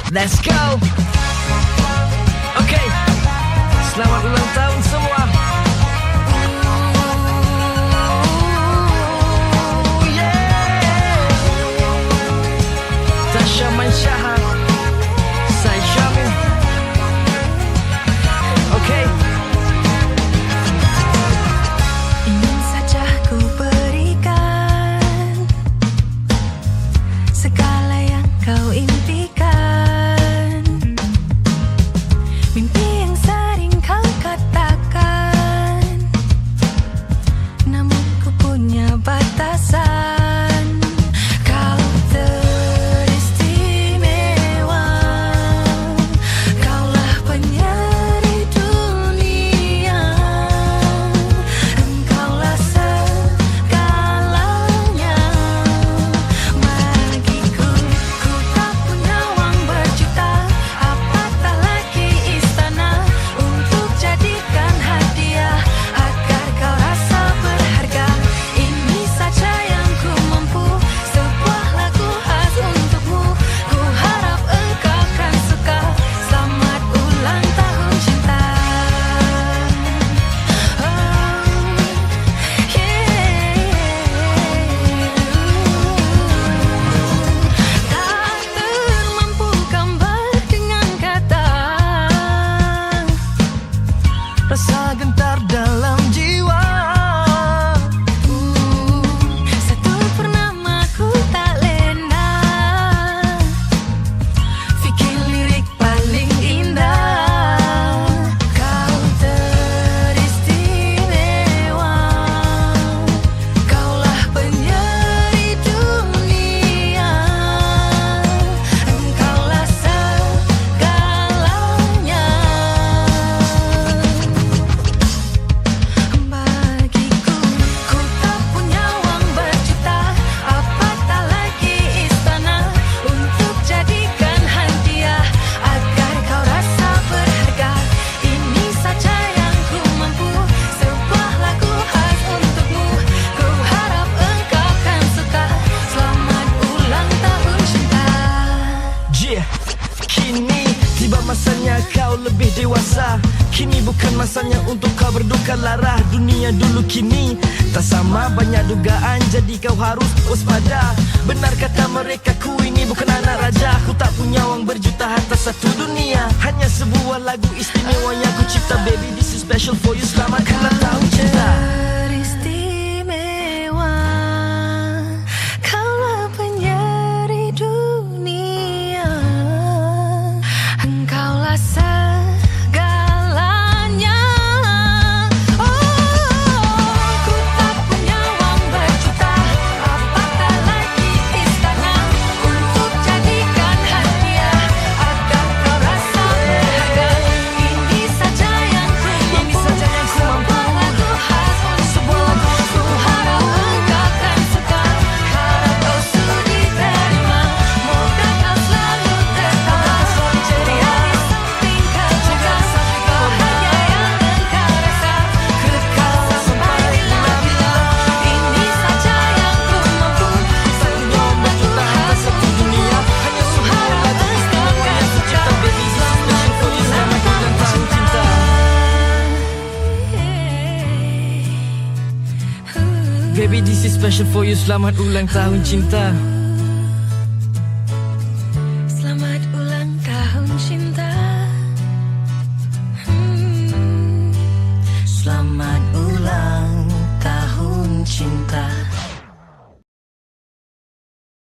Let's go. Okay, selamat ulang tahun semua. Yeah. Tasha Manshaha, saya Syamil. Okay. Ingin saja ku berikan segala yang kau impikan, mimpi yang sering kau katakan, namun ku punya batasan. Kau teristimewa, kaulah penyeri dunia, engkaulah segalanya bagiku. Ku tak punya uang berjuta, apatah lagi istana untuk jadikan hadiah agar kau rasa berharga. Ini saja yang ku mampu, sebuah lagu khas untukmu. Ku harap engkau kan suka. Selamat ulang tahun cinta. Tak termampu gambar dengan kata Rasa gentar dalam jiwa. satu purnama ku tak lena fikir lirik paling indah. Kau teristimewa, kaulah penyeri dunia, engkaulah segalanya bagiku. Ku tak punya uang berjuta, apatah lagi istana untuk jadikan hadiah agar kau rasa berharga. Ini saja yang ku mampu, sebuah lagu khas untukmu. Ku harap engkau kan suka. Selamat ulang tahun cinta. Yeah. Kini tiba masanya kau lebih dewasa. Kini bukan masanya untuk kau berduka lara. Dunia dulu kini tak sama, banyak dugaan, jadi kau harus waspada. Benar kata mereka, ku ini bukan anak raja. Ku tak punya uang berjuta, harta satu dunia. Hanya sebuah lagu istimewa yang ku cipta. Baby, this is special for you. Selamat ulang tahun cinta. Teristimewa, kaulah penyeri dunia, engkaulah segalanya. Ku tak punya uang berjuta, apatah lagi istana untuk jadikan hadiah agar kau rasa berharga. Ini saja yang ku mampu, sebuah lagu khas untukmu. Ku harap engkau kan suka. Harap kau sudi terima, moga kau selalu tertawa ceria di samping kau juga. Bahagia yang engkau rasa kekal sampai bila-bila. Ini saja yang ku mampu, sebuah lagu khas untukmu. Ku harap engkau kan suka. Selamat ulang tahun cinta. Baby, this is special for you. Selamat ulang tahun cinta. Selamat ulang tahun cinta. Selamat ulang tahun cinta.